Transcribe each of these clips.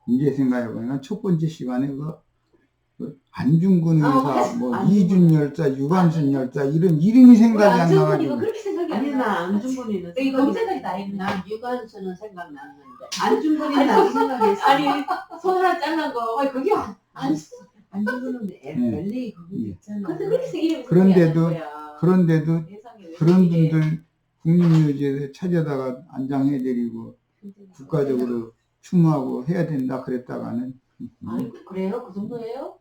이제 생각해보니까 첫 번째 시간에 그 안중근 의사, 뭐 이준 열사, 유관순 열사 이런 이름이 생각이 안 나가지고. 그렇게 생각이 아니 나 안중근이는 검색이 다 있나? 난 유관순은 생각났는데 안중근이 나도 생각했어. 아니 손 하나 잘난 거. 아니 그게 안중근은 LA 거기 있잖아. 근데 그렇게 생각이 그런데도 그런 분들 국립묘지에 찾아다가 안장해드리고 국가적으로 추모하고 해야 된다 그랬다가는. 아니 그래요? 그 정도예요?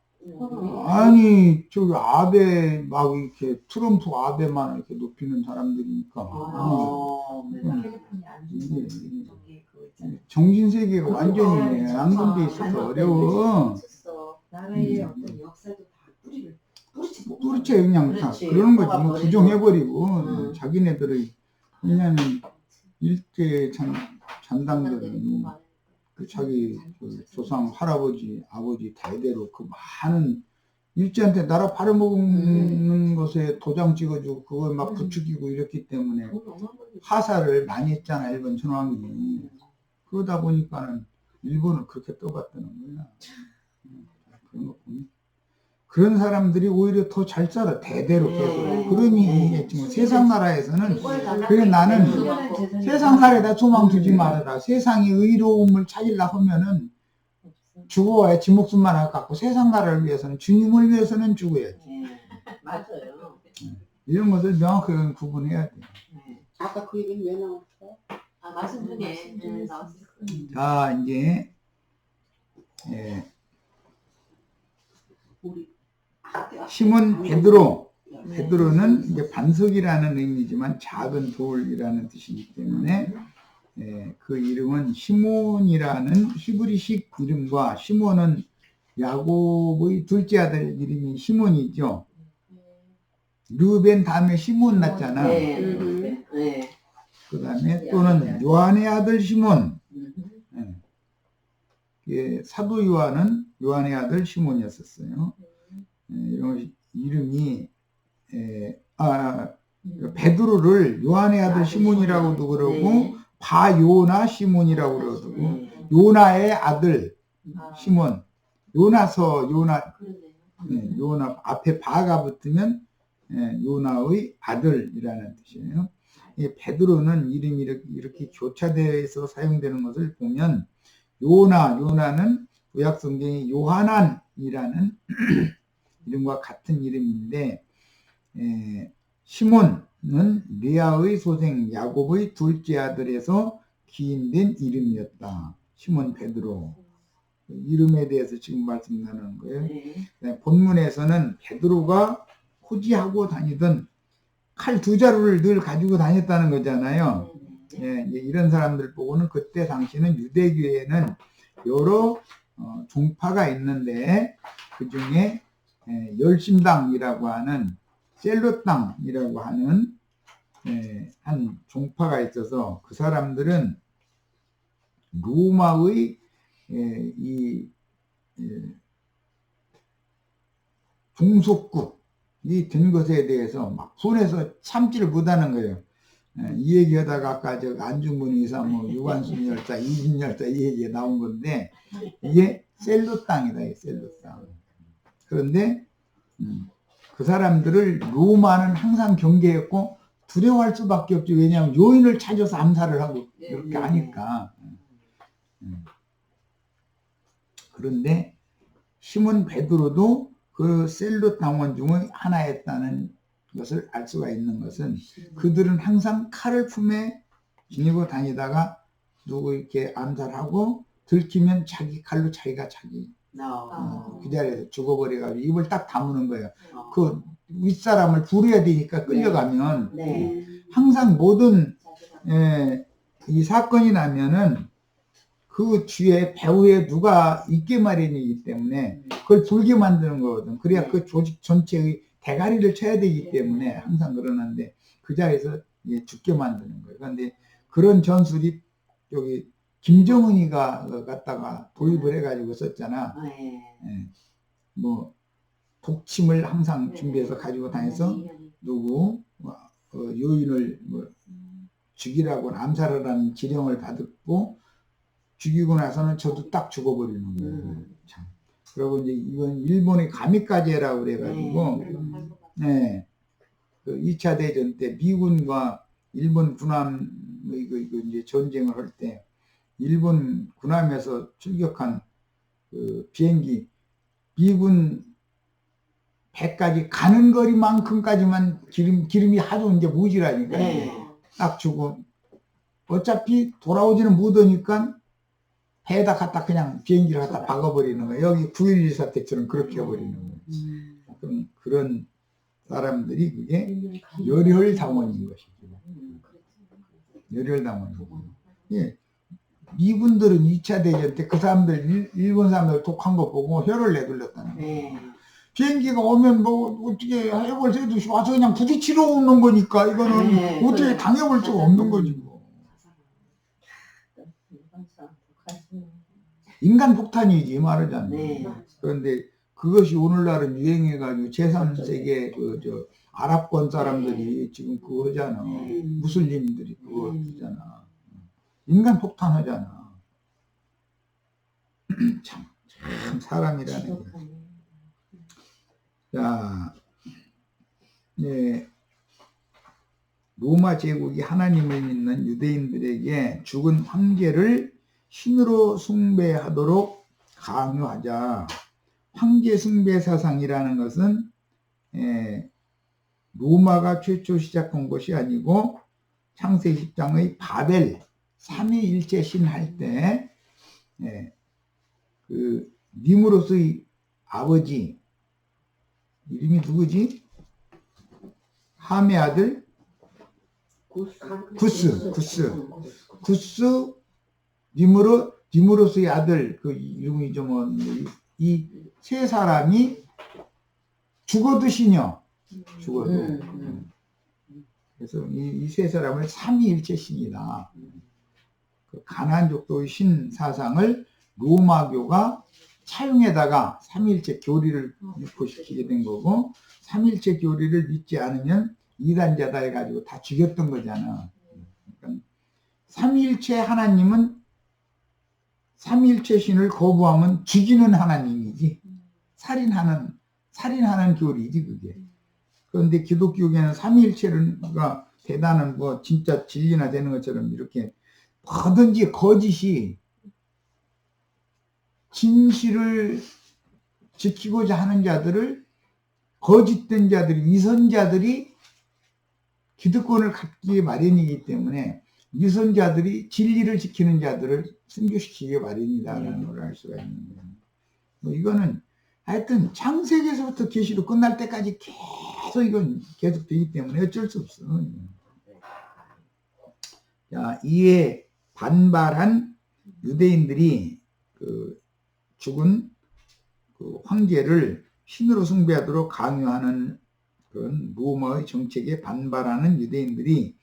아니 저기 아베 막 이렇게 트럼프 아베만 이렇게 높이는 사람들이니까. 캘리포니아 안중근 저기 그거 있잖아. 정신세계가 완전히 양분돼 있어서 어려워. 나라의 어떤 역사도 다 뿌리채 그냥 다 그러는 거지. 뭐 부정해버리고 자기네들의 그냥 일제 잔당들은 그 자기 그 조상 할아버지 아버지 대대로 그 많은 일제한테 나라 팔아먹는 것에 도장 찍어주고 그걸 막 부추기고 이랬기 때문에 하사를 많이 했잖아 일본 천황이. 그러다 보니까는 일본을 그렇게 떠받드는 거야. 그런 거 보면 그런 사람들이 오히려 더 잘 살아 대대로. 그러니 지금 세상 나라에서는 그래 나는 세상 살에다 소망 두지 말아라. 세상의 의로움을 찾으려 하면은 죽어야 지 목숨만 갖고 세상 나라를 위해서는 주님을 위해서는 죽어야지. 맞아요. 이런 것을 명확하게 구분해야 돼. 아까 그 얘기는 왜 나왔어? 말씀 중에 나왔어요. 자 이제 시몬 베드로는 이제 반석이라는 의미지만 작은 돌이라는 뜻이기 때문에 그 이름은 시몬이라는 히브리식 이름과 시몬은 야곱의 둘째 아들 이름이 시몬이죠. 르벤 다음에 시몬 났잖아. 그 다음에 또는 요한의 아들 시몬. 사도 요한은 요한의 아들 시몬이었었어요. 이런 이름이 베드로를 요한의 아들 시몬이라고도 그러고 바요나 시몬이라고 그러고 요나의 아들 시몬. 요나서 요나 앞에 바가 붙으면 요나의 아들이라는 뜻이에요. 베드로는 이름이 이렇게 교차되어서 사용되는 것을 보면 요나는 구약성경의 요하난이라는 이름과 같은 이름인데 시몬은 레아의 소생 야곱의 둘째 아들에서 기인된 이름이었다. 시몬 베드로. 이름에 대해서 지금 말씀 나누는 거예요. 본문에서는 베드로가 호지하고 다니던 칼 2자루를 늘 가지고 다녔다는 거잖아요. 이런 사람들 보고는 그때 당시는 유대교회는 여러 종파가 있는데 그 중에 열심당이라고 하는 셀롯당이라고 하는 한 종파가 있어서 그 사람들은 로마의 종속국이 된 것에 대해서 막 손에서 참지를 못하는 거예요. 이 얘기하다가 아까 저 안중근 의사, 뭐 유관순 열사, 이준 열사 이 얘기가 나온 건데 이게 셀롯 땅이다, 셀롯 땅. 그런데 그 사람들을 로마는 항상 경계했고 두려워할 수밖에 없지. 왜냐하면 요인을 찾아서 암살을 하고 이렇게 하니까. 그런데 시몬 베드로도 그 셀롯 당원 중의 하나였다는 것을 알 수가 있는 것은 그들은 항상 칼을 품에 지니고 다니다가 누구 이렇게 암살하고 들키면 자기 칼로 자기가 그 자리에서 죽어버려가지고 입을 딱 다무는 거예요. 그 윗사람을 부려야 되니까 끌려가면 항상 모든 이 사건이 나면은 그 뒤에 배후에 누가 있게 마련이기 때문에 그걸 불게 만드는 거거든. 그래야 그 조직 전체의 대가리를 쳐야 되기 때문에 항상 그러는데 그 자리에서 죽게 만드는 거예요. 그런데 그런 전술이 여기 김정은이가 갖다가 도입을 해가지고 썼잖아. 뭐 독침을 항상 준비해서 가지고 다녀서 누구 요인을 뭐 죽이라고 암살하라는 지령을 받고 죽이고 나서는 저도 딱 죽어버리는 거예요. 참. 그리고 이제 이건 일본의 가미카제라고 그래가지고, 네. 그 2차 대전 때 미군과 일본 군함 이거 이제 전쟁을 할 때 일본 군함에서 출격한 그 비행기 미군 배까지 가는 거리만큼까지만 기름이 하도 이제 모자라니까 네. 딱 주고 어차피 돌아오지는 못하니까 배에다 갖다 그냥 비행기를 갖다 박아버리는 거예요. 여기 9.11 사태처럼 그렇게 해버리는 거예요. 그런 사람들이 그게 열혈당원인 것이죠. 열혈당원이고. 예. 미군들은 2차 대전 때 그 사람들, 일본 사람들 독한 거 보고 혀를 내둘렀다는 거예요. 네. 비행기가 오면 뭐 어떻게 해볼 새도 없이 와서 그냥 부딪히러 오는 거니까 이거는 네, 어떻게 그래. 당해볼 수가 없는 거지 뭐. 인간 폭탄이지 말하자면. 네. 그런데 그것이 오늘날은 유행해가지고 제3세계 저 아랍권 사람들이 지금 그거 하잖아. 무슬림들이 그거 하잖아. 인간 폭탄 하잖아. 참 사람이라는 게. 자, 예, 로마 제국이 하나님을 믿는 유대인들에게 죽은 황제를 신으로 숭배하도록 강요하자. 황제 숭배 사상이라는 것은 로마가 최초 시작한 것이 아니고 창세기 10장의 바벨 삼위일체 신 할 때 그 니무롯의 아버지 이름이 누구지? 함의 아들 구스 니무롯의 아들 그 이름이 좀 이 세 사람이 죽어도 신이요. 죽어도. 그래서 이 세 사람을 삼위일체 신이다. 그 가나안족도의 신 사상을 로마교가 차용에다가 삼위일체 교리를 유포시키게 된 거고, 삼위일체 교리를 믿지 않으면 이단자다 해가지고 다 죽였던 거잖아. 그러니까 삼위일체 하나님은 삼위일체 신을 거부하면 죽이는 하나님이지, 살인하는 교리지 그게. 그런데 기독교계는 삼위일체가 대단한 뭐 진짜 진리나 되는 것처럼 이렇게 뭐든지 거짓이 진실을 지키고자 하는 자들을, 거짓된 자들이, 위선자들이 기득권을 갖기 마련이기 때문에 위선자들이 진리를 지키는 자들을 순교시키기 마련이다라는 걸 알 수가 있는 거예요. 뭐 이거는 하여튼 창세기에서부터 계시로 끝날 때까지 계속 이건 계속되기 때문에 어쩔 수 없어. 자, 이에 반발한 유대인들이 그 죽은 그 황제를 신으로 숭배하도록 강요하는 그런 로마의 정책에 반발하는 유대인들이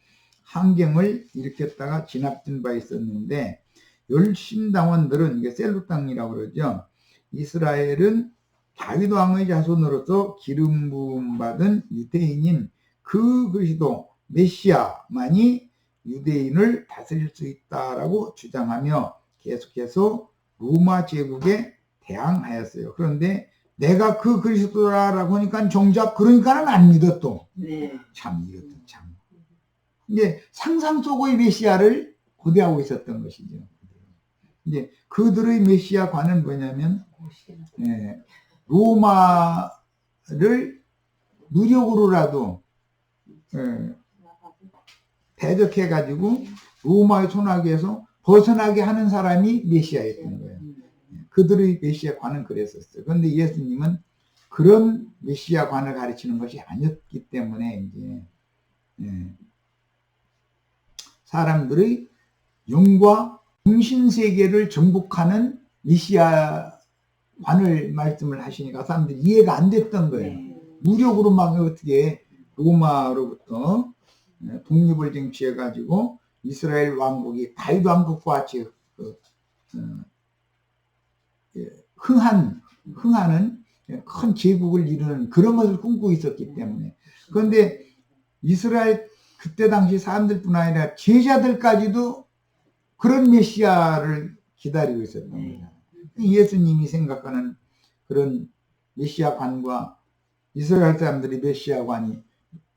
항쟁을 일으켰다가 진압된 바 있었는데, 열심당원들은, 이게 셀로 땅이라고 그러죠. 이스라엘은 다윗 왕의 자손으로서 기름 부음 받은 유대인인 그 그리스도 메시아만이 유대인을 다스릴 수 있다라고 주장하며 계속해서 로마 제국에 대항하였어요. 그런데 내가 그 그리스도라고 하니까 정작 그러니까는 안 믿어 또. 네. 참 이것도 참. 이제 상상 속의 메시아를 고대하고 있었던 것이죠. 이제 그들의 메시아관은 뭐냐면 로마를 무력으로라도 대적해가지고 로마의 손아귀에서 벗어나게 하는 사람이 메시아였던 거예요. 그들의 메시아관은 그랬었어요. 그런데 예수님은 그런 메시아관을 가르치는 것이 아니었기 때문에 이제 사람들의 영과 중심세계를 정복하는 메시아관을 말씀을 하시니까 사람들이 이해가 안 됐던 거예요. 무력으로 막 어떻게 로마로부터 독립을 쟁취해가지고 이스라엘 왕국이 다윗 왕국과 같이 흥하는 큰 제국을 이루는 그런 것을 꿈꾸고 있었기 때문에. 그런데 이스라엘 그때 당시 사람들뿐 아니라 제자들까지도 그런 메시아를 기다리고 있었던 거예요. 예수님이 생각하는 그런 메시아관과 이스라엘 사람들이 메시아관이,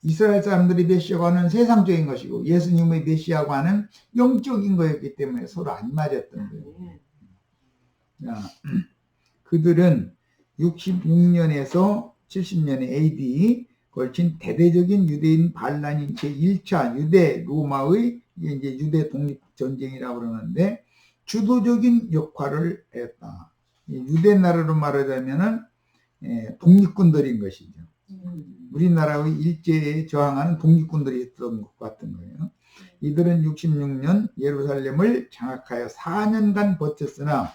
이스라엘 사람들이 메시아관은 세상적인 것이고 예수님의 메시아관은 영적인 거였기 때문에 서로 안 맞았던 거예요. 그들은 66년에서 70년에 AD 걸친 대대적인 유대인 반란인 제1차 유대 로마의 이제 유대 독립전쟁이라고 그러는데 주도적인 역할을 했다. 유대 나라로 말하자면은 독립군들인 것이죠. 우리나라의 일제에 저항하는 독립군들이 있던 것 같은 거예요. 이들은 66년 예루살렘을 장악하여 4년간 버텼으나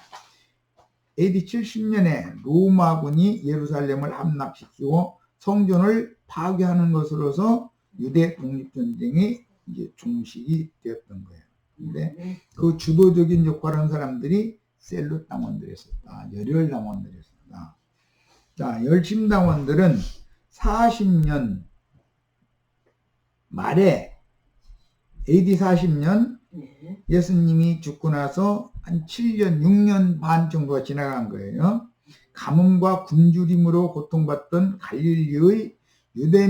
AD 70년에 로마군이 예루살렘을 함락시키고 성전을 파괴하는 것으로서 유대 독립전쟁이 이제 종식이 되었던 거예요. 근데 그 주도적인 역할을 한 사람들이 셀롯 당원들이었다. 열혈 당원들이었다. 자, 열심당원들은 40년 말에 AD 40년 예수님이 죽고 나서 한 7년, 6년 반 정도가 지나간 거예요. 가뭄과 굶주림으로 고통받던 갈릴리의 유대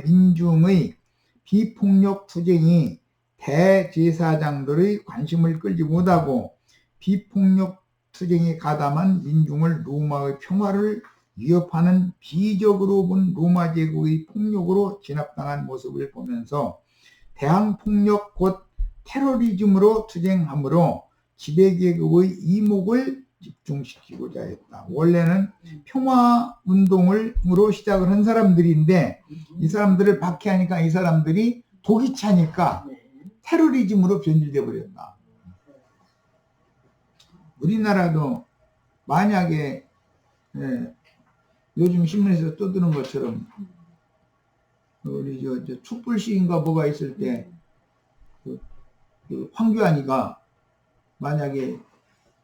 민중의 비폭력 투쟁이 대제사장들의 관심을 끌지 못하고 비폭력 투쟁에 가담한 민중을 로마의 평화를 위협하는 비적으로 본 로마 제국의 폭력으로 진압당한 모습을 보면서 대항폭력 곧 테러리즘으로 투쟁함으로 지배계급의 이목을 집중시키고자 했다. 원래는 평화운동으로 시작을 한 사람들인데 이 사람들을 박해하니까 이 사람들이 독이 차니까 테러리즘으로 변질되어 버렸다. 우리나라도 만약에 요즘 신문에서 떠드는 것처럼 우리 저 촛불 시위인가 뭐가 있을 때 그 황교안이가 만약에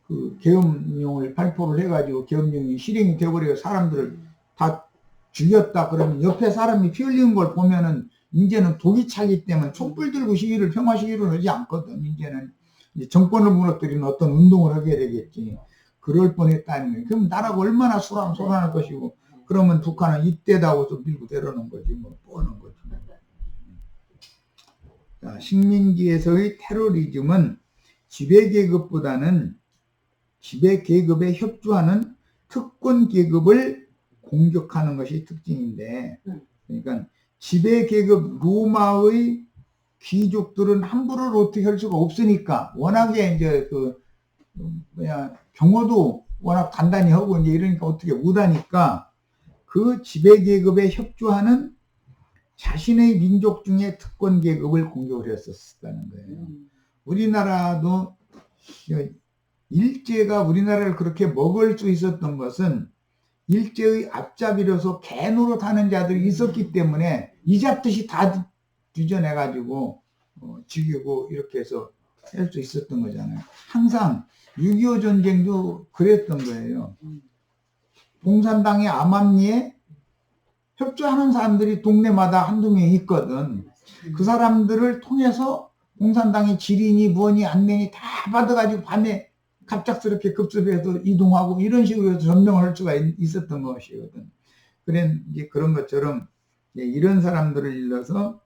그 계엄령을 발표를 해가지고 계엄령이 실행이 돼버려 사람들을 다 죽였다 그러면 옆에 사람이 피 흘리는 걸 보면은 이제는 독이 차기 때문에 촛불 들고 시위를 평화 시위를 하지 않거든. 이제는 이제 정권을 무너뜨리는 어떤 운동을 하게 되겠지. 그럴 뻔했다는 거예요. 그럼 나라가 얼마나 소란할 것이고 그러면 북한은 이때다고 좀 밀고 내려오는 거지 뭐 뻔한 거지. 자, 식민지에서의 테러리즘은 지배계급보다는 지배계급에 협조하는 특권계급을 공격하는 것이 특징인데, 그러니까 지배계급 로마의 귀족들은 함부로 어떻게 할 수가 없으니까 워낙에 이제 경호도 워낙 단단히 하고 이제 이러니까 어떻게 못하니까 그 지배계급에 협조하는 자신의 민족 중에 특권계급을 공격을 했었다는 거예요. 우리나라도 일제가 우리나라를 그렇게 먹을 수 있었던 것은 일제의 앞잡이로서 개노릇하는 자들이 있었기 때문에 이 잡듯이 다 뒤져내가지고 죽이고 이렇게 해서 할 수 있었던 거잖아요. 항상 6.25 전쟁도 그랬던 거예요. 공산당의 암암리에 협조하는 사람들이 동네마다 한두 명 있거든. 그 사람들을 통해서 공산당의 지리니 뭐니 안내니 다 받아가지고 밤에 갑작스럽게 급습해서 이동하고 이런 식으로 해서 점령을 할 수가 있었던 것이거든. 그래 이제 그런 것처럼 이런 사람들을 일러서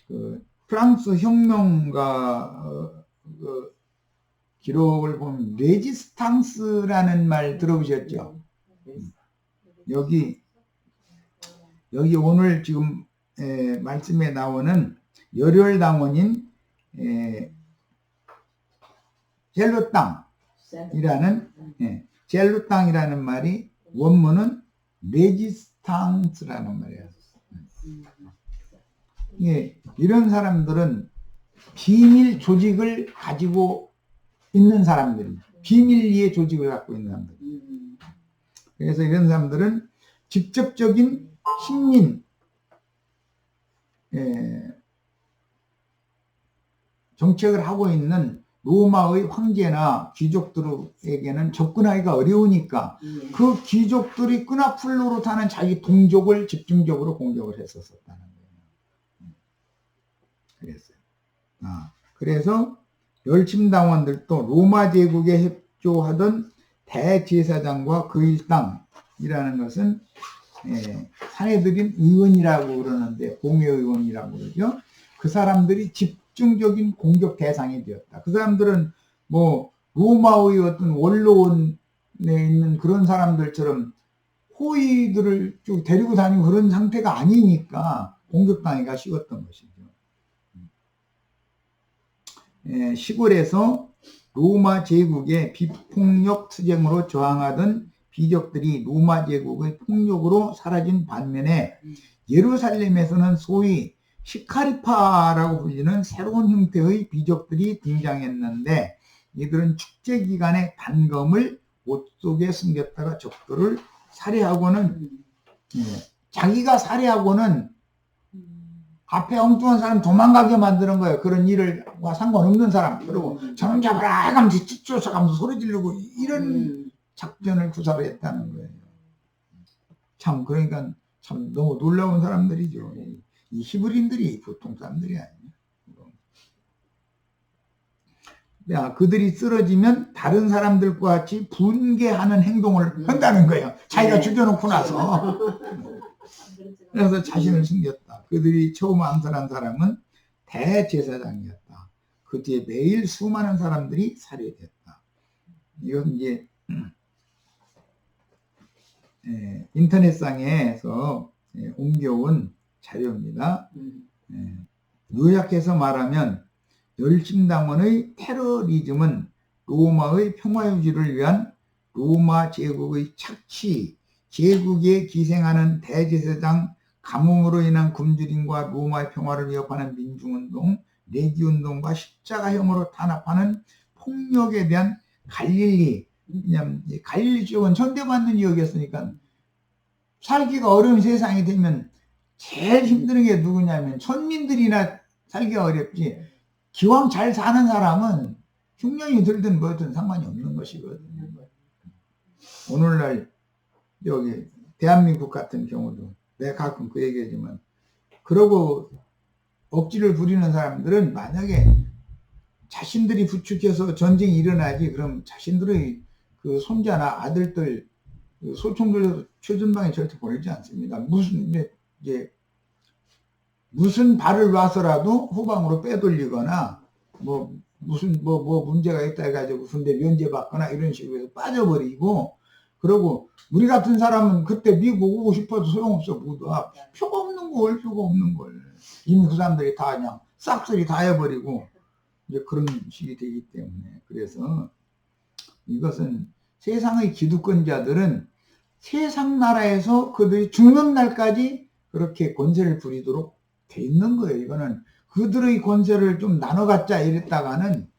그 프랑스 혁명가 기록을 보면 레지스탕스라는 말 들어보셨죠? 여기 오늘 지금 말씀에 나오는 열혈당원인 젤로땅이라는 말이 원문은 레지스탕스라는 말이에요. 이런 사람들은 비밀 조직을 가지고 있는 사람들이 비밀리에 조직을 갖고 있는 사람들. 그래서 이런 사람들은 직접적인 식민 정책을 하고 있는 로마의 황제나 귀족들에게는 접근하기가 어려우니까 그 귀족들이 끈앞을 노릇하는 자기 동족을 집중적으로 공격을 했었다는 거예요. 그래서 열심당원들도 로마 제국에 협조하던 대제사장과 그 일당이라는 것은 사내들인 의원이라고 그러는데 공회의원이라고 그러죠. 그 사람들이 집중적인 공격 대상이 되었다. 그 사람들은 뭐 로마의 어떤 원로원에 있는 그런 사람들처럼 호위들을 쭉 데리고 다니고 그런 상태가 아니니까 공격당하기가 쉬웠던 것이죠. 시골에서 로마 제국의 비폭력 투쟁으로 저항하던 비족들이 로마 제국의 폭력으로 사라진 반면에 예루살렘에서는 소위 시카리파라고 불리는 새로운 형태의 비족들이 등장했는데 이들은 축제 기간에 단검을 옷 속에 숨겼다가 적들을 살해하고는 자기가 살해하고는 앞에 엉뚱한 사람 도망가게 만드는 거예요. 그런 일과 상관없는 사람. 그리고 저놈 잡아라 하면서 쫓아가면서 소리 지르고 이런 작전을 구사를 했다는 거예요. 참 그러니까 참 너무 놀라운 사람들이죠. 이 히브리인들이 보통 사람들이 아니에요. 그들이 쓰러지면 다른 사람들과 같이 분개하는 행동을 한다는 거예요. 자기가 죽여놓고 나서. 그래서 자신을 숨겼다. 그들이 처음 암살한 사람은 대제사장이었다. 그 뒤에 매일 수많은 사람들이 살해됐다. 이건 이제 인터넷상에서 옮겨온 자료입니다. 요약해서 말하면 열심당원의 테러리즘은 로마의 평화유지를 위한 로마 제국의 착취, 제국에 기생하는 대제사장 가뭄으로 인한 굶주림과 로마의 평화를 위협하는 민중운동, 내기운동과 십자가형으로 탄압하는 폭력에 대한 갈릴리, 왜냐하면 갈릴리 지역은 천대받는 지역이었으니까 살기가 어려운 세상이 되면 제일 힘든 게 누구냐면 천민들이나 살기가 어렵지 기왕 잘 사는 사람은 흉년이 들든 뭐든 상관이 없는 것이거든요. 오늘날 여기 대한민국 같은 경우도 내가 가끔 그 얘기하지만 그러고 억지를 부리는 사람들은 만약에 자신들이 부축해서 전쟁이 일어나지 그럼 자신들의 그 손자나 아들들 소총들에서 최전방에 절대 보내지 않습니다. 무슨 발을 놔서라도 후방으로 빼돌리거나 무슨 문제가 있다 해가지고 군대 면제받거나 이런 식으로 해서 빠져버리고 그러고 우리 같은 사람은 그때 미국 오고 싶어도 소용없어. 모두 표가 없는 걸 이미 그 사람들이 다 그냥 싹쓸이 다 해버리고 이제 그런 식이 되기 때문에 그래서 이것은 세상의 기득권자들은 세상 나라에서 그들이 죽는 날까지 그렇게 권세를 부리도록 돼 있는 거예요. 이거는 그들의 권세를 좀 나눠 갖자 이랬다가는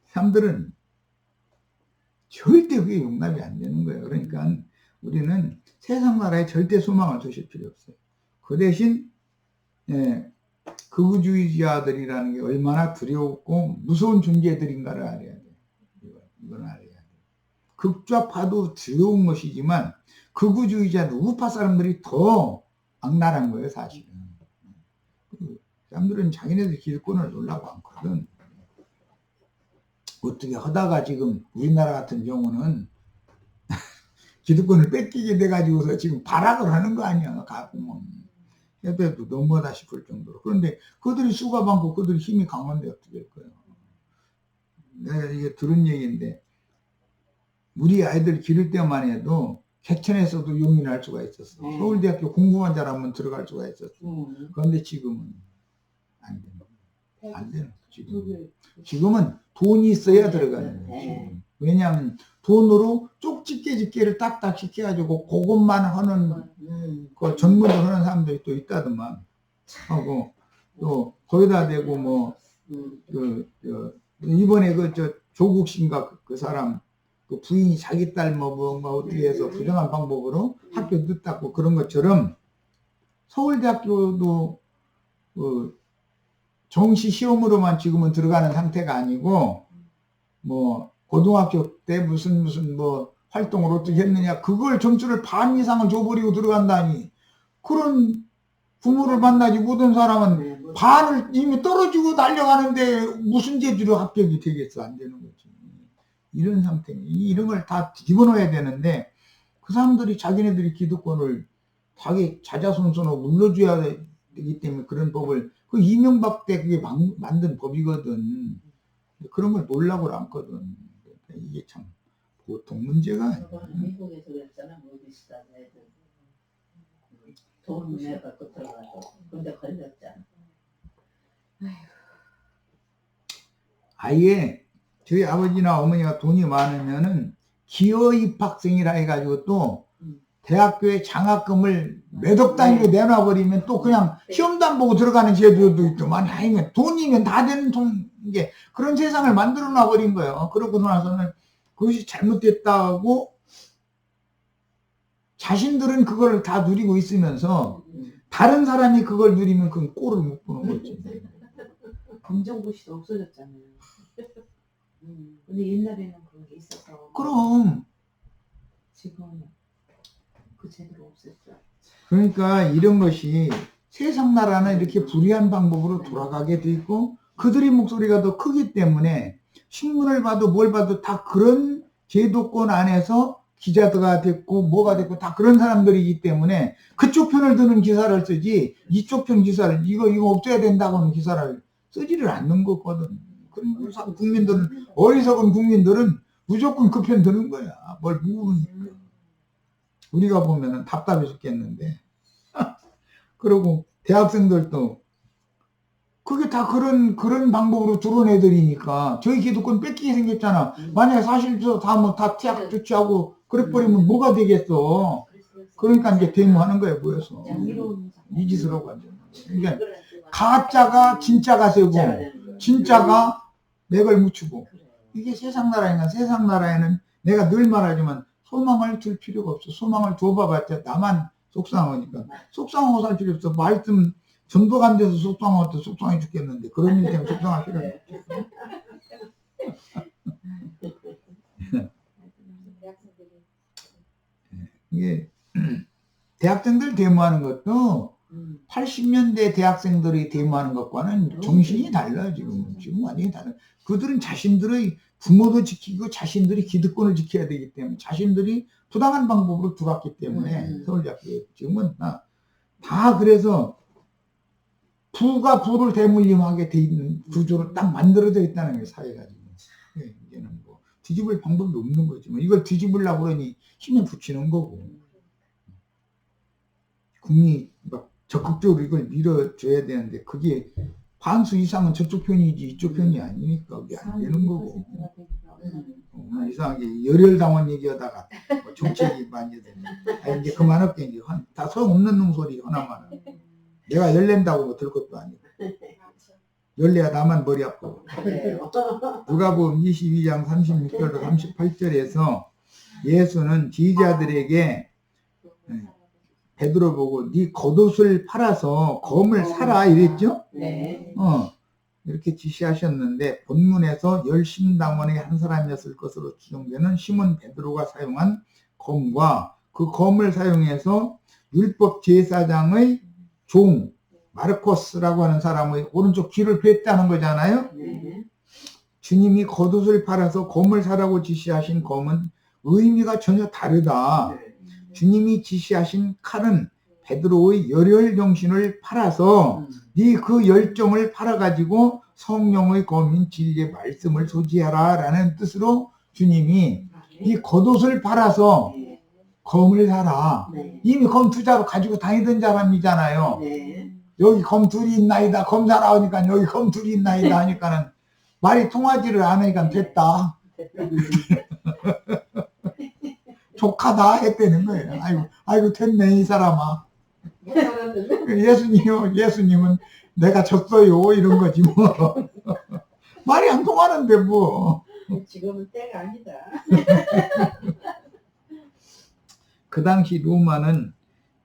사람들은 절대 그게 용납이 안 되는 거예요. 그러니까 우리는 세상 나라에 절대 소망을 두실 필요 없어요. 그 대신 극우주의자들이라는 게 얼마나 두렵고 무서운 존재들인가를 알아야 돼요. 이건 알아야 돼요. 극좌파도 두려운 것이지만 극우주의자 우파 사람들이 더 악랄한 거예요, 사실은. 사람들은 자기네들 기득권을 놓으려고 않거든. 어떻게 하다가 지금 우리나라 같은 경우는 기득권을 뺏기게 돼가지고서 지금 발악을 하는 거 아니야, 가끔은. 해도 너무하다 싶을 정도로. 그런데 그들이 수가 많고 그들이 힘이 강한데 어떻게 할 거예요. 내가 이게 들은 얘기인데, 우리 아이들 기를 때만 해도 개천에서도 용인할 수가 있었어. 서울대학교 공부만 잘하면 들어갈 수가 있었어. 그런데 지금은 안 되는. 안 되는. 지금은 돈이 있어야 들어가는 거예요. 왜냐하면 돈으로 쪽집게를 딱딱 시켜가지고 그것만 하는 그 전문을 하는 사람들이 또 있다더만 하고 또 거기다 대고 이번에 조국 씨인가 그 사람 그 부인이 자기 딸 뭔가 어떻게 해서 부정한 방법으로 학교 늦다고 그런 것처럼 서울대학교도 정시 시험으로만 지금은 들어가는 상태가 아니고 고등학교 때 무슨 활동을 어떻게 했느냐 그걸 점수를 반 이상을 줘버리고 들어간다니 그런 부모를 만나지 못한 사람은 반을 이미 떨어지고 달려가는데 무슨 재주로 합격이 되겠어? 안 되는 거지. 이런 상태, 이런 걸 다 집어넣어야 되는데 그 사람들이 자기네들이 기득권을 자기 자자손손으로 물려줘야 되기 때문에 그런 법을 그 이명박 때 그게 만든 법이거든. 그런 걸 놀라고 않거든. 이게 참 보통 문제가 아니야. 미국에서 그랬잖아. 모비스다 애들 돈 내갖고 들어가서 근데 걸렸잖아. 아예 저희 아버지나 어머니가 돈이 많으면은 기여 입학생이라 해가지고 또 대학교에 장학금을 몇억 단위로 내놔버리면 또 그냥 시험도 안 보고 들어가는 제도도 있더만. 아니면 돈이면 다 되는 게 그런 세상을 만들어 놔버린 거예요. 그러고 나서는 그것이 잘못됐다고 자신들은 그걸 다 누리고 있으면서 다른 사람이 그걸 누리면 그건 꼴을 못 보는 거지. 검정고시도 없어졌잖아요. 근데 옛날에는 그런 게 있어서 그럼 지금은 그 제대로 없었죠. 그러니까 이런 것이 세상 나라는 이렇게 불의한 방법으로 돌아가게 돼 있고 그들의 목소리가 더 크기 때문에 신문을 봐도 뭘 봐도 다 그런 제도권 안에서 기자가 됐고 뭐가 됐고 다 그런 사람들이기 때문에 그쪽 편을 드는 기사를 쓰지 이쪽 편 기사를 이거 없애야 된다고 하는 기사를 쓰지를 않는 거거든. 그럼 국민들은 어리석은 국민들은 무조건 그 편 드는 거야. 뭘 모르니까. 우리가 보면은 답답해 죽겠는데. 그리고 대학생들도 그게 다 그런 방법으로 들어온 애들이니까 저희 기득권 뺏기게 생겼잖아. 만약에 사실서 다 뭐 다 티약 조치하고 그래버리면 뭐가 되겠어. 그러니까 이제 데모하는 거예요, 모여서. 이 짓을 하고 앉아. 그러니까 가짜가 진짜가 세고 진짜가 맥을 묻히고. 이게 세상 나라니까 세상 나라에는 내가 늘 말하지만 소망을 줄 필요가 없어. 소망을 줘봐봤자 나만 속상하니까. 속상하고 살 필요 없어. 말씀 전도가 안 돼서 속상하고 속상해 죽겠는데 그런 일 때문에 속상할 필요 없어. 이게 대학생들 데모하는 것도 80년대 대학생들이 데모하는 것과는 정신이 달라요. 지금 완전히 달라요. 그들은 자신들의 부모도 지키고 자신들이 기득권을 지켜야 되기 때문에 자신들이 부당한 방법으로 들어왔기 때문에 서울대학교에 지금은 다 그래서 부가 부를 대물림하게 돼 있는 구조로 딱 만들어져 있다는 거예요. 사회가 지금. 이제는 뭐 뒤집을 방법도 없는 거지. 뭐 이걸 뒤집으려고 그러니 힘을 붙이는 거고. 국민이 막 적극적으로 이걸 밀어줘야 되는데 그게 반수 이상은 저쪽 편이지 이쪽 편이 아니니까 그게 안 되는 거고. 이상하게 열혈당원 얘기하다가 뭐 정책이 많이 되네. 이제 그만할게. 이제 다 소용없는 놈 소리 하나만은. 내가 열낸다고 들 것도 아니고. 열내야 나만 머리 아프고. 누가복음 22장 36절로 38절에서 예수는 제자들에게 베드로 보고 네 겉옷을 팔아서 검을 사라 이랬죠? 네. 이렇게 지시하셨는데 본문에서 열심당원의 한 사람이었을 것으로 추정되는 시몬 베드로가 사용한 검과 그 검을 사용해서 율법 제사장의 종 마르코스라고 하는 사람의 오른쪽 귀를 뺐다는 거잖아요. 주님이 겉옷을 팔아서 검을 사라고 지시하신 검은 의미가 전혀 다르다. 주님이 지시하신 칼은 베드로의 열혈 정신을 팔아서 네 그 열정을 팔아가지고 성령의 검인 진리의 말씀을 소지하라 라는 뜻으로 주님이 이 겉옷을 팔아서 검을 사라. 이미 검 투자로 가지고 다니던 사람이잖아요. 여기 검 둘이 있나이다. 검 사라 하니까 여기 검 둘이 있나이다 하니까는 말이 통하지를 않으니까 됐다. 족하다 했다는 거예요. 아이고 됐네 이 사람아. 예수님은 내가 졌어요 이런 거지 뭐. 말이 안 통하는데 뭐. 지금은 때가 아니다. 그 당시 로마는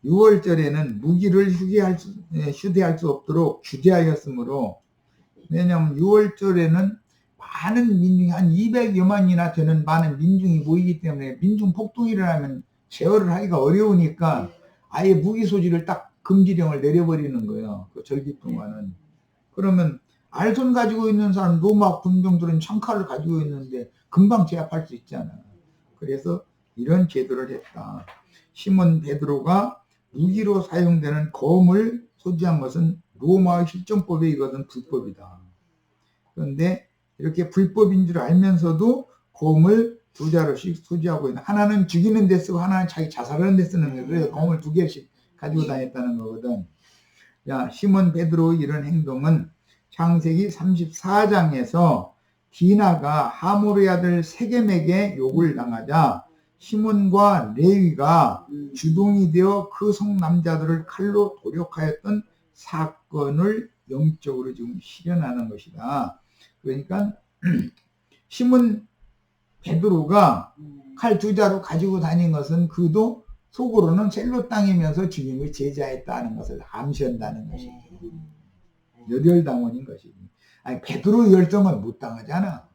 6월절에는 무기를 휴대할 수 없도록 규제하였으므로, 왜냐하면 6월절에는 많은 민중이 한 200여만이나 되는 많은 민중이 모이기 때문에 민중 폭동이 일어나면 제어를 하기가 어려우니까 아예 무기 소지를 딱 금지령을 내려버리는 거예요. 그 절기 동안은. 그러면 알손 가지고 있는 사람, 로마 군병들은 창칼을 가지고 있는데 금방 제압할 수 있잖아. 그래서 이런 제도를 했다. 시몬 베드로가 무기로 사용되는 검을 소지한 것은 로마의 실정법에 이것은 불법이다. 그런데 이렇게 불법인 줄 알면서도 검을 두 자루씩 소지하고 있는, 하나는 죽이는 데 쓰고 하나는 자기 자살하는 데 쓰는 거예요. 그래서 검을 두 개씩 가지고 다녔다는 거거든. 야, 시몬 베드로의 이런 행동은 창세기 34장에서 디나가 하모르의 아들 세겜에게 욕을 당하자 시몬과 레위가 주동이 되어 그 성남자들을 칼로 도륙하였던 사건을 영적으로 지금 실현하는 것이다. 그러니까 시몬 베드로가 칼 두 자루 가지고 다닌 것은 그도 속으로는 셀로 땅이면서 주님의 제자였다는 것을 암시한다는 것이지. 열혈당원인 것이지. 아니, 베드로 열정을 못 당하잖아.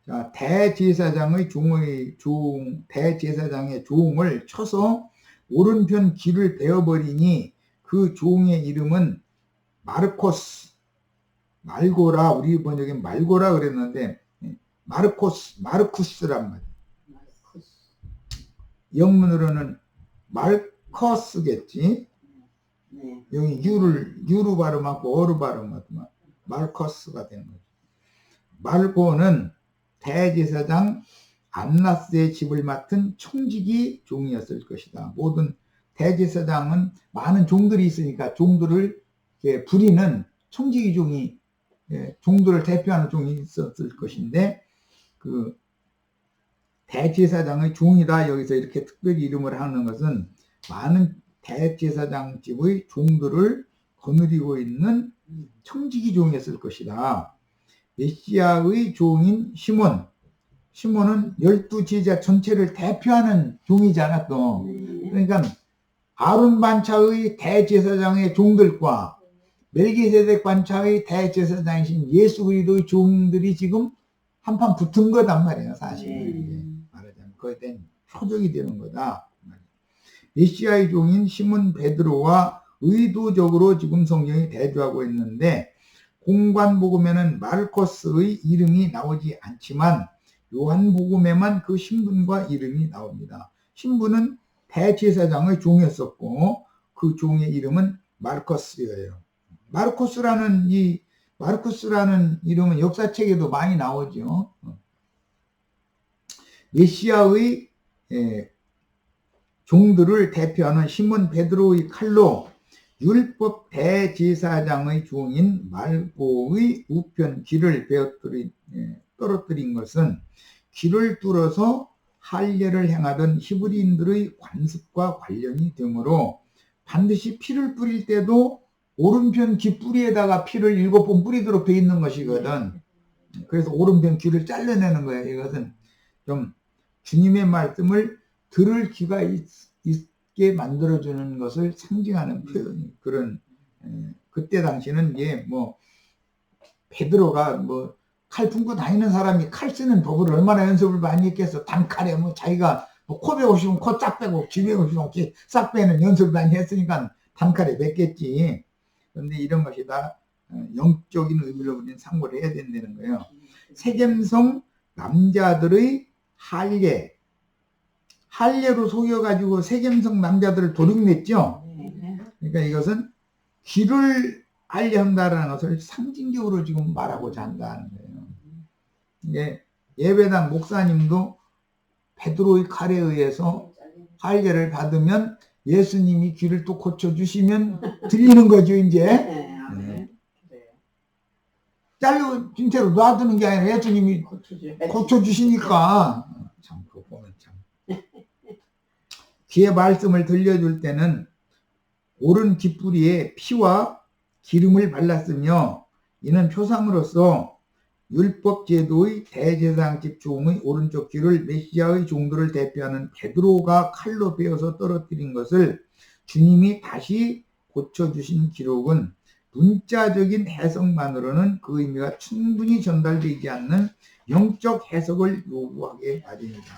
자, 대제사장의 대제사장의 종을 쳐서 오른편 귀를 베어버리니 그 종의 이름은 마르코스, 말고라, 우리 번역엔 말고라 그랬는데 마르쿠스란 말이야. 영문으로는 말커스겠지. 네. 여기 유로 발음하고 어로 발음하고 말커스가 되는 거죠. 말고는 대제사장 안나스의 집을 맡은 총직이 종이었을 것이다. 모든 대제사장은 많은 종들이 있으니까 종들을 부리는 총직이 종이, 종들을 대표하는 종이 있었을 것인데, 그 대제사장의 종이다 여기서 이렇게 특별히 이름을 하는 것은 많은 대제사장 집의 종들을 거느리고 있는 청지기 종이었을 것이다. 메시아의 종인 시몬은 12제자 전체를 대표하는 종이잖아 또. 그러니까 아론 반차의 대제사장의 종들과 멜기세덱 반차의 대제사장이신 예수 그리스도의 종들이 지금 한판 붙은 거단 말이에요. 사실은 말하자면 거기에 대한 표적이 되는 거다. 메시아의 종인 시몬 베드로와 의도적으로 지금 성경이 대조하고 있는데, 공관복음에는 마르코스의 이름이 나오지 않지만 요한복음에만 그 신분과 이름이 나옵니다. 신분은 대제사장의 종이었었고 그 종의 이름은 마르코스예요. 마르코스라는 이름은 역사책에도 많이 나오죠. 메시아의 종들을 대표하는 시몬 베드로의 칼로 율법 대제사장의 종인 말고의 우편 귀를 떨어뜨린 것은 귀를 뚫어서 할례를 행하던 히브리인들의 관습과 관련이 되므로 반드시 피를 뿌릴 때도 오른편 귀 뿌리에다가 피를 7번 뿌리도록 되어 있는 것이거든. 그래서 오른편 귀를 잘라내는 거예요. 이것은 좀 주님의 말씀을 들을 귀가 있게 만들어주는 것을 상징하는 표현이, 그런, 그때 당시는 이게 베드로가 칼 품고 다니는 사람이 칼 쓰는 법을 얼마나 연습을 많이 했겠어. 단칼에 자기가 코 베고 싶으면 코 쫙 빼고, 귀 베고 싶으면 귀 싹 빼는 연습을 많이 했으니까 단칼에 맺겠지. 그런데 이런 것이 다 영적인 의미로 우리는 상고를 해야 된다는 거예요. 세겜성 남자들의 할례로 속여가지고 세겜성 남자들을 도륙냈죠. 그러니까 이것은 귀를 할례한다라는 것을 상징적으로 지금 말하고자 한다는 거예요. 이게 예배당 목사님도 베드로의 칼에 의해서 할례를 받으면 예수님이 귀를 또 고쳐주시면 들리는 거죠, 이제. 잘로 진짜로 놔두는 게 아니라 예수님이 고쳐주시니까. 참, 그거 보면 참. 귀의 말씀을 들려줄 때는 오른 귓뿌리에 피와 기름을 발랐으며, 이는 표상으로서 율법 제도의 대제사장집 종의 오른쪽 귀를 메시아의 종들을 대표하는 베드로가 칼로 베어서 떨어뜨린 것을 주님이 다시 고쳐주신 기록은 문자적인 해석만으로는 그 의미가 충분히 전달되지 않는 영적 해석을 요구하게 마련이다.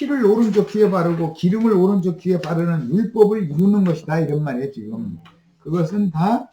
피를 오른쪽 귀에 바르고 기름을 오른쪽 귀에 바르는 율법을 이루는 것이다 이런 말이에요 지금. 그것은 다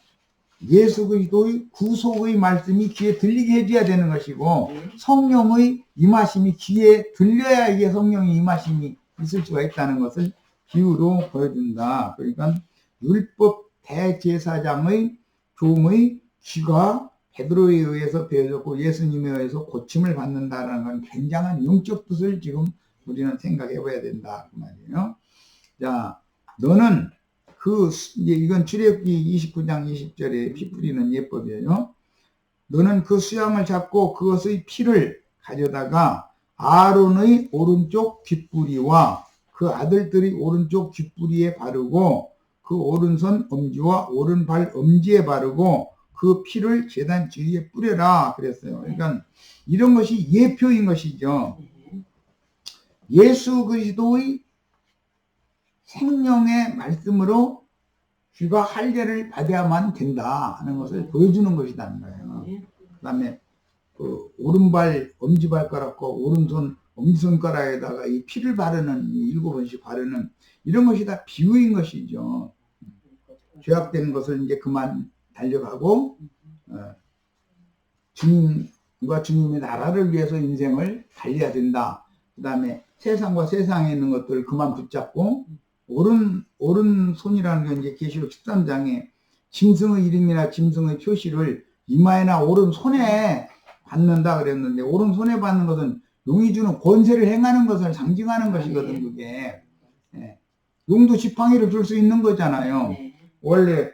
예수 그리스도의 구속의 말씀이 귀에 들리게 해줘야 되는 것이고 성령의 임하심이 귀에 들려야 이게 성령의 임하심이 있을 수가 있다는 것을 비유로 보여준다. 그러니까 율법 대제사장의 종의 귀가 베드로에 의해서 베어졌고 예수님에 의해서 고침을 받는다라는 건 굉장한 영적 뜻을 지금 우리는 생각해 봐야 된다 그 말이에요. 자, 너는 이제 이건 출애굽기 29장 20절에 피 뿌리는 예법이에요. 너는 그 수양을 잡고 그것의 피를 가져다가 아론의 오른쪽 귓뿌리와 그 아들들의 오른쪽 귓뿌리에 바르고 그 오른손 엄지와 오른발 엄지에 바르고 그 피를 제단 주위에 뿌려라 그랬어요. 그러니까 이런 것이 예표인 것이죠. 예수 그리스도의 생명의 말씀으로 귀가 할례를 받아야만 된다 하는 것을 보여주는 것이라는 거예요. 그 다음에 그 오른발 엄지발가락과 오른손 엄지손가락에다가 이 피를 바르는 7번씩 바르는 이런 것이 다 비유인 것이죠. 죄악된 것을 이제 그만 달려가고 주님과 주님의 나라를 위해서 인생을 달려야 된다. 그 다음에 세상과 세상에 있는 것들을 그만 붙잡고 오른손이라는 게 이제 계시록 13장에 짐승의 이름이나 짐승의 표시를 이마에나 오른손에 받는다 그랬는데 오른손에 받는 것은 용이 주는 권세를 행하는 것을 상징하는 것이거든 그게. 용도 지팡이를 줄 수 있는 거잖아요. 원래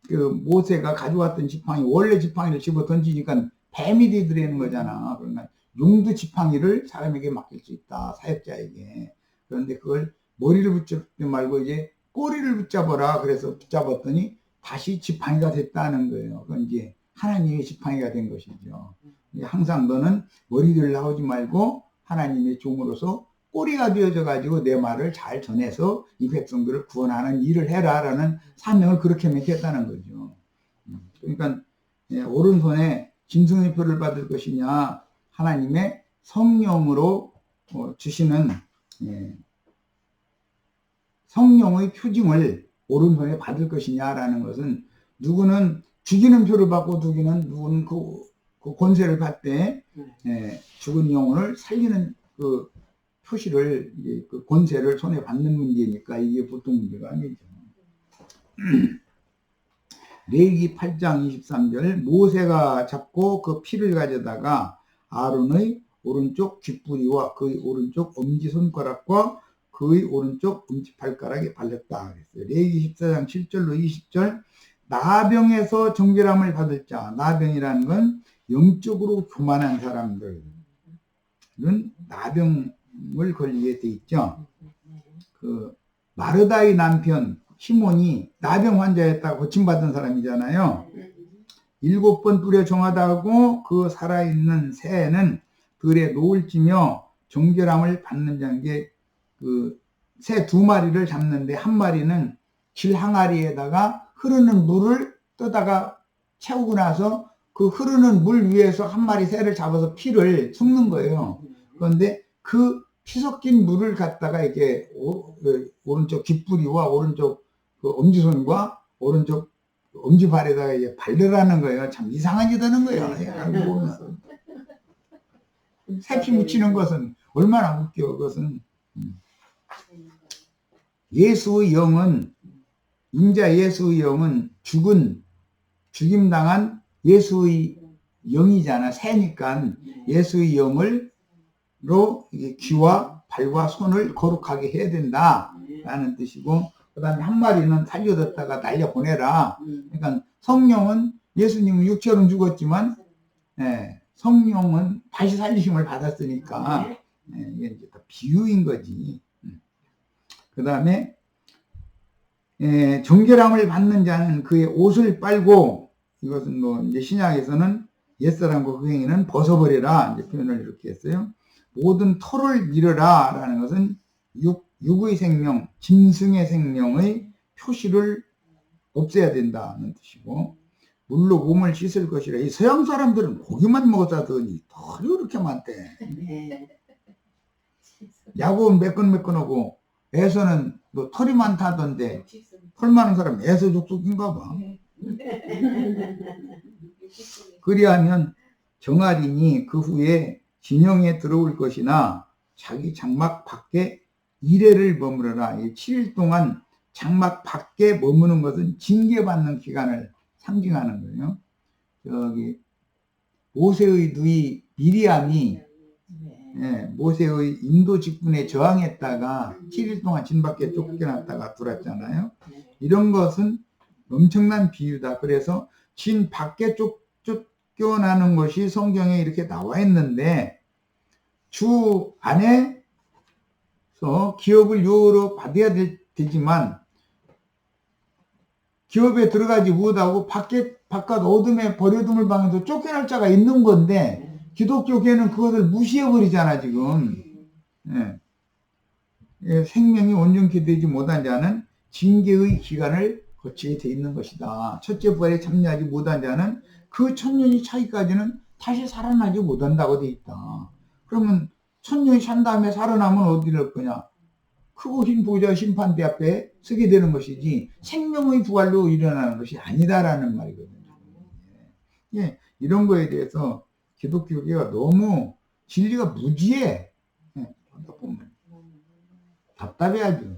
그 모세가 가져왔던 지팡이 원래 지팡이를 집어 던지니까 뱀이 되더라는 거잖아. 그러니까 용도 지팡이를 사람에게 맡길 수 있다 사역자에게. 그런데 그걸 머리를 붙잡지 말고 이제 꼬리를 붙잡아라 그래서 붙잡았더니 다시 지팡이가 됐다는 거예요. 그건 이제 하나님의 지팡이가 된 것이죠. 항상 너는 머리를 나오지 말고 하나님의 종으로서 꼬리가 되어져 가지고 내 말을 잘 전해서 이 백성들을 구원하는 일을 해라 라는 사명을 그렇게 맡겼다는 거죠. 그러니까 오른손에 짐승의 표를 받을 것이냐 하나님의 성령으로 주시는 성령의 표징을 오른손에 받을 것이냐라는 것은 누구는 죽이는 표를 받고 누구는 그 권세를 받되 죽은 영혼을 살리는 그 표시를 그 권세를 손에 받는 문제니까 이게 보통 문제가 아니죠. 레위기 8장 23절 모세가 잡고 그 피를 가져다가 아론의 오른쪽 귓뿌리와 그의 오른쪽 엄지손가락과 그의 오른쪽 엄지발가락에 발렸다 그랬어요. 레위기 14장 7절로 20절 나병에서 정결함을 받을 자, 나병이라는 건 영적으로 교만한 사람들은 나병을 걸리게 돼 있죠. 그 마르다의 남편 시몬이 나병 환자였다고 고침받은 사람이잖아요. 7번 뿌려 정하다고 그 살아있는 새는 들에 노을 찌며 정결함을 받는 자인 게 그 새 2마리를 잡는데 한 마리는 길 항아리에다가 흐르는 물을 떠다가 채우고 나서 그 흐르는 물 위에서 한 마리 새를 잡아서 피를 섞는 거예요. 그런데 그 피 섞인 물을 갖다가 이렇게 오른쪽 귓뿌리와 오른쪽 그 엄지손과 오른쪽 엄지발에다가 이제 바르라는 거예요. 참 이상한 짓 하는 거예요. 알고 보면. 새피 묻히는 것은 얼마나 웃겨. 그것은 예수의 영은 인자 예수의 영은 죽임당한 예수의 영이잖아. 새니까 예수의 영으로 귀와 발과 손을 거룩하게 해야 된다라는 뜻이고 그 다음에 한 마리는 살려뒀다가 날려보내라. 그러니까 성령은 예수님은 육체로는 죽었지만 성령은 다시 살리심을 받았으니까 이게 이제 다 비유인 거지. 그 다음에 정결함을 받는 자는 그의 옷을 빨고 이것은 뭐 이제 신약에서는 옛사람과 그 행위는 벗어버리라 이제 표현을 이렇게 했어요. 모든 털을 밀어라 라는 것은 육의 생명, 짐승의 생명의 표시를 없애야 된다는 뜻이고 물로 몸을 씻을 것이라. 이 서양 사람들은 고기만 먹었다더니 털이 그렇게 많대. 야구는 매끈매끈하고 애서는 뭐 털이 많다던데 털 많은 사람 애서족속인가 봐. 그리하면 정아린이 그 후에 진영에 들어올 것이나 자기 장막 밖에 이래를 머무르라. 7일 동안 장막 밖에 머무는 것은 징계받는 기간을 상징하는 거예요. 저기 모세의 누이 미리암이 모세의 인도 직분에 저항했다가 7일 동안 진 밖에 쫓겨났다가 들어왔잖아요. 이런 것은 엄청난 비유다. 그래서 진 밖에 쫓겨나는 것이 성경에 이렇게 나와 있는데 주 안에서 기업을 유효로 받아야 되지만 기업에 들어가지 못하고 바깥 어둠에 버려둠을 방에서 쫓겨날 자가 있는 건데 기독교계는 그것을 무시해버리잖아 지금. 생명이 온전히 되지 못한 자는 징계의 기간을 거치게 돼 있는 것이다. 첫째 부활에 참여하지 못한 자는 그 천년이 차기까지는 다시 살아나지 못한다고 돼 있다. 그러면 천년이 산 다음에 살아나면 어디를 갈 거냐? 크고 흰 보좌 심판대 앞에 서게 되는 것이지 생명의 부활로 일어나는 것이 아니다라는 말이거든요. 이런 거에 대해서 기독교계가 너무 진리가 무지해. 보면 답답해 아주.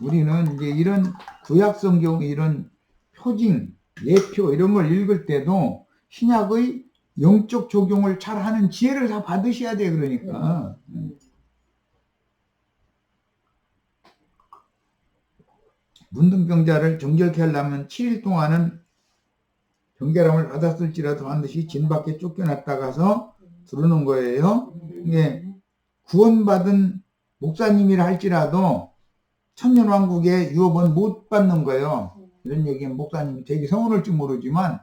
우리는 이제 이런 구약성경 이런 표징, 예표 이런 걸 읽을 때도 신약의 영적 적용을 잘 하는 지혜를 다 받으셔야 돼. 그러니까 문둥병자를 정결케 하려면 7일 동안은 정결함을 받았을지라도 반드시 진 밖에 쫓겨났다가서 들어오는 거예요. 이게 구원받은 목사님이라 할지라도 천년왕국의 유업은 못 받는 거예요. 이런 얘기는 목사님이 되게 서운할지 모르지만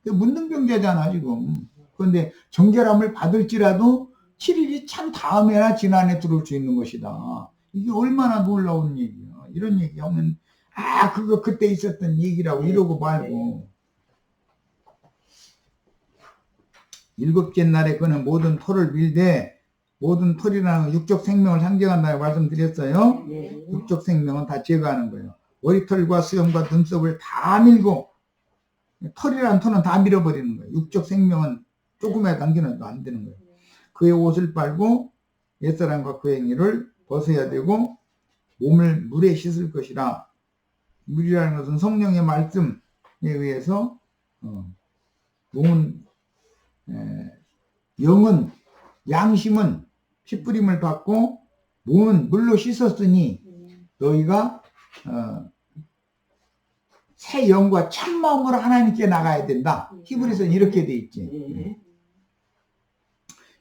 문둥병자잖아 지금. 그런데 정결함을 받을지라도 7일이 찬 다음에나 진안에 들어올 수 있는 것이다. 이게 얼마나 놀라운 얘기야. 이런 얘기하면 그거 그때 있었던 얘기라고 이러고 말고. 일곱째 날에 그는 모든 털을 밀되 모든 털이라는 육적 생명을 상징한다고 말씀드렸어요. 육적 생명은 다 제거하는 거예요. 머리털과 수염과 눈썹을 다 밀고 털이라는 털은 다 밀어버리는 거예요. 육적 생명은 조금이라도 남겨놔도 안 되는 거예요. 그의 옷을 빨고 옛사람과 그 행위를 벗어야 되고 몸을 물에 씻을 것이라. 물이라는 것은 성령의 말씀에 의해서 몸은 영은 양심은 핏부림을 받고 몸은 물로 씻었으니 너희가 새 영과 참마음으로 하나님께 나가야 된다. 히브리서는 이렇게 돼 있지.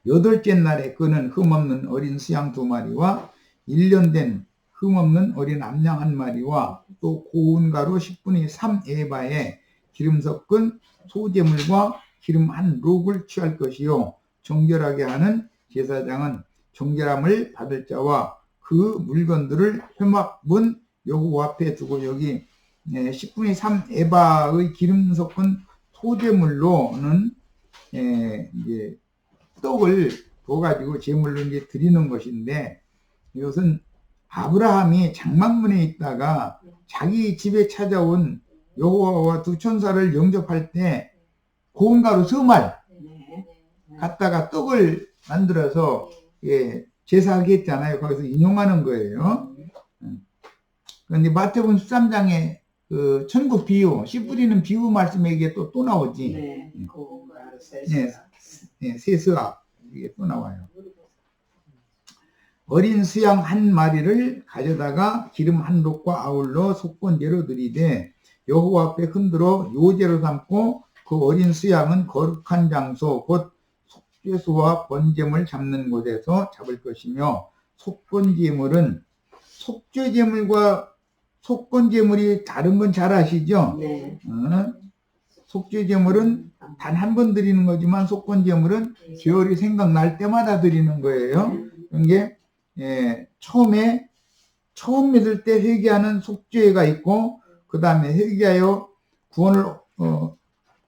여덟째 날에 그는 흠없는 어린 수양 2마리와 1년 된 흠없는 어린 암양 1마리와 또 고운 가루 10분의 3 에바에 기름 섞은 소재물과 기름 1록을 취할 것이요 정결하게 하는 제사장은 정결함을 받을 자와 그 물건들을 회막문 여호와 앞에 두고 여기 10분의 3 에바의 기름 섞은 소재물로는 이제 떡을 부어가지고 제물로 이제 드리는 것인데 이것은 아브라함이 장막문에 있다가 자기 집에 찾아온 여호와와 2 천사를 영접할 때 고운 가루 2말 갖다가 떡을 만들어서 제사하게 했잖아요. 거기서 인용하는 거예요. 그런데 마태복음 13장에 그 천국 비유, 씨 뿌리는 비유 말씀에 이게 또 나오지. 세수아 이게 또 나와요. 어린 수양 1마리를 가져다가 기름 1록과 아울러 속건제로 드리되 여호와 앞에 흔들어 요제로 삼고 그 어린 수양은 거룩한 장소 곧 속죄소와 번제물 잡는 곳에서 잡을 것이며 속건제물은 속죄제물과 속건제물이 다른 건 잘 아시죠? 속죄제물은 단 한 번 드리는 거지만 속건제물은 계열이 생각날 때마다 드리는 거예요. 이게 처음 믿을 때 회개하는 속죄가 있고 그 다음에 회개하여 구원을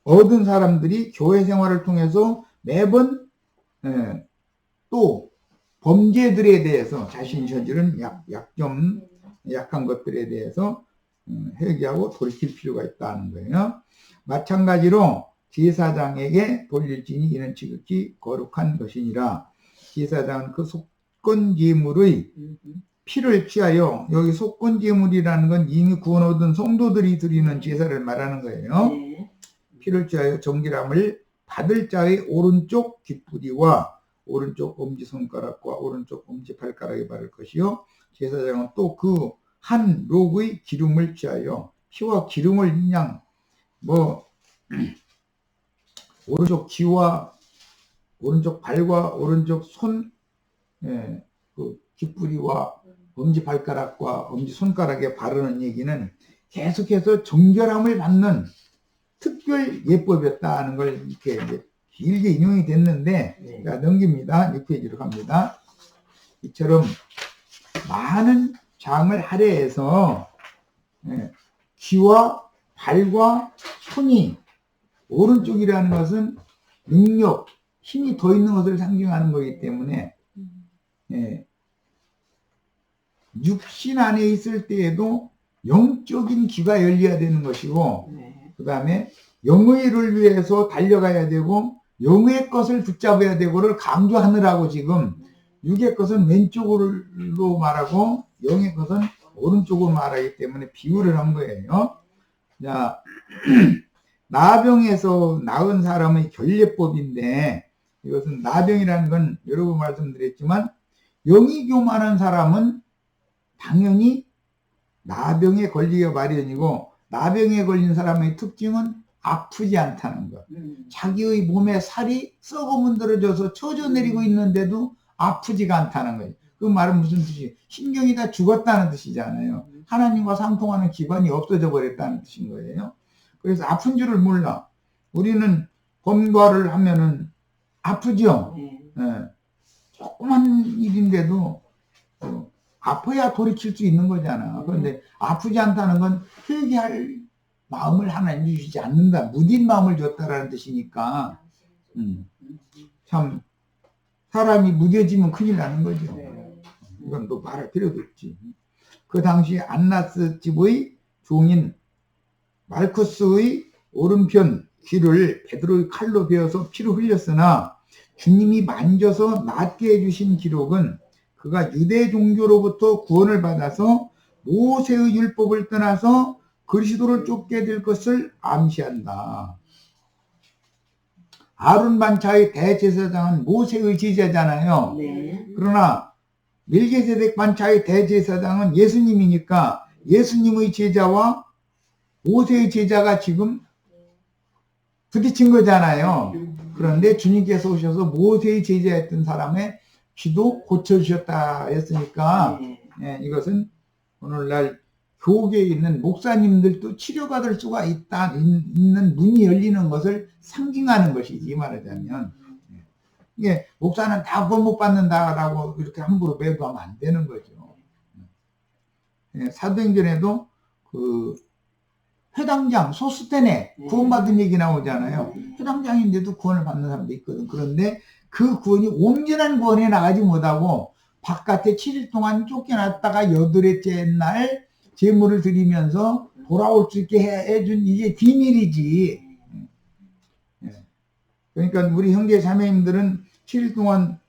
얻은 사람들이 교회 생활을 통해서 매번 또 범죄들에 대해서 자신이 저지른 약한 것들에 대해서 회개하고 돌이킬 필요가 있다는 거예요. 마찬가지로 제사장에게 돌릴 진이 이는 지극히 거룩한 것이니라. 제사장은 그 속건제물의 피를 취하여, 여기 속건제물이라는 건 이미 구원 얻은 성도들이 드리는 제사를 말하는 거예요. 네. 피를 취하여 정결함을 받을 자의 오른쪽 귓부리와 오른쪽 엄지손가락과 오른쪽 엄지발가락에 바를 것이요, 제사장은 또 그 한 록의 기름을 취하여, 피와 기름을 그냥 오른쪽 귀와 오른쪽 발과 오른쪽 손, 그 귓부리와 엄지발가락과 엄지손가락에 바르는 얘기는 계속해서 정결함을 받는 특별 예법이었다는 걸 이렇게 길게 인용이 됐는데, 자, 넘깁니다. 6페이지로 갑니다. 이처럼 많은 장을 할애해서 귀와 발과 손이, 오른쪽이라는 것은 능력, 힘이 더 있는 것을 상징하는 거기 때문에 육신 안에 있을 때에도 영적인 귀가 열려야 되는 것이고, 그 다음에 영의를 위해서 달려가야 되고 영의 것을 붙잡아야 되고를 강조하느라고 지금 육의 것은 왼쪽으로 말하고 영의 것은 오른쪽으로 말하기 때문에 비유를 한 거예요. 자, 나병에서 나은 사람의 결례법인데, 이것은 나병이라는 건 여러 번 말씀드렸지만 영이 교만한 사람은 당연히 나병에 걸리기 마련이고, 나병에 걸린 사람의 특징은 아프지 않다는 것. 자기의 몸에 살이 썩어 문드러져서 처져내리고 있는데도 아프지가 않다는 거예요. 그 말은 무슨 뜻이에요? 신경이 다 죽었다는 뜻이잖아요. 하나님과 상통하는 기반이 없어져 버렸다는 뜻인 거예요. 그래서 아픈 줄을 몰라. 우리는 검과를 하면은 아프죠. 조그만 일인데도 아파야 돌이킬 수 있는 거잖아. 그런데 아프지 않다는 건 회개할 마음을 하나님 주시지 않는다. 무딘 마음을 줬다라는 뜻이니까 참 사람이 무뎌지면 큰일 나는 거죠. 이건 또 말할 필요도 없지. 그 당시 안나스 집의 종인 말쿠스의 오른편 귀를 베드로의 칼로 베어서 피로 흘렸으나 주님이 만져서 낫게 해주신 기록은 그가 유대 종교로부터 구원을 받아서 모세의 율법을 떠나서 그리스도를 쫓게 될 것을 암시한다. 아론 반차의 대제사장은 모세의 제자잖아요. 그러나 멜기세덱 반차의 대제사장은 예수님이니까 예수님의 제자와 모세의 제자가 지금 부딪힌 거잖아요. 그런데 주님께서 오셔서 모세의 제자였던 사람의 귀도 고쳐주셨다 했으니까 이것은 오늘날 교계에 있는 목사님들도 치료받을 수가 있는 문이 열리는 것을 상징하는 것이지, 말하자면. 이게 목사는 다 구원 못 받는다라고 이렇게 함부로 매도하면 안 되는 거죠. 사도행전에도 그 회당장 소스테네 구원받은 얘기 나오잖아요. 회당장인데도 구원을 받는 사람도 있거든. 그런데 그 구원이 온전한 구원에 나가지 못하고 바깥에 7일 동안 쫓겨났다가 8일째 날 제물을 드리면서 돌아올 수 있게 해준 이게 비밀이지. 그러니까 우리 형제 자매님들은 7일 동안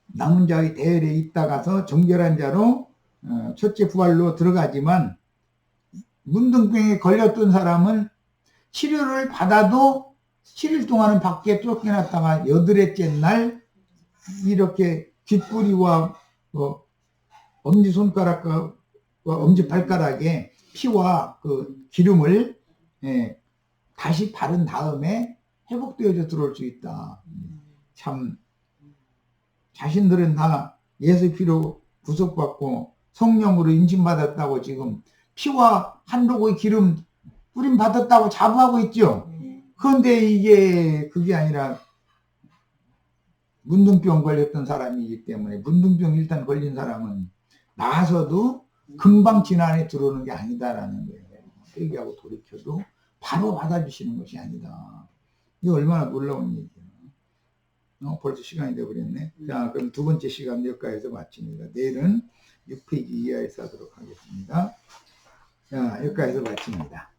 남은 자의 대열에 있다가서 정결한 자로 첫째 부활로 들어가지만, 문둥병에 걸렸던 사람은 치료를 받아도 7일 동안은 밖에 쫓겨났다가 8일째 날 이렇게 귓부리와 엄지손가락과 엄지발가락에 피와 그 기름을 다시 바른 다음에 회복되어져 들어올 수 있다. 참 자신들은 다 예수 피로 구속받고 성령으로 인침받았다고 지금 피와 한독의 기름 뿌림 받았다고 자부하고 있죠. 그런데 이게 그게 아니라 문둥병 걸렸던 사람이기 때문에, 문둥병 일단 걸린 사람은 나서도 금방 진 안에 들어오는 게 아니다라는 거예요. 회개하고 돌이켜도 바로 받아주시는 것이 아니다. 이거 얼마나 놀라운 얘기야. 벌써 시간이 돼버렸네. 자, 그럼 두 번째 시간 여기까지서 마칩니다. 내일은 6페이지 이하에서 하도록 하겠습니다. 자, 여기까지서 마칩니다.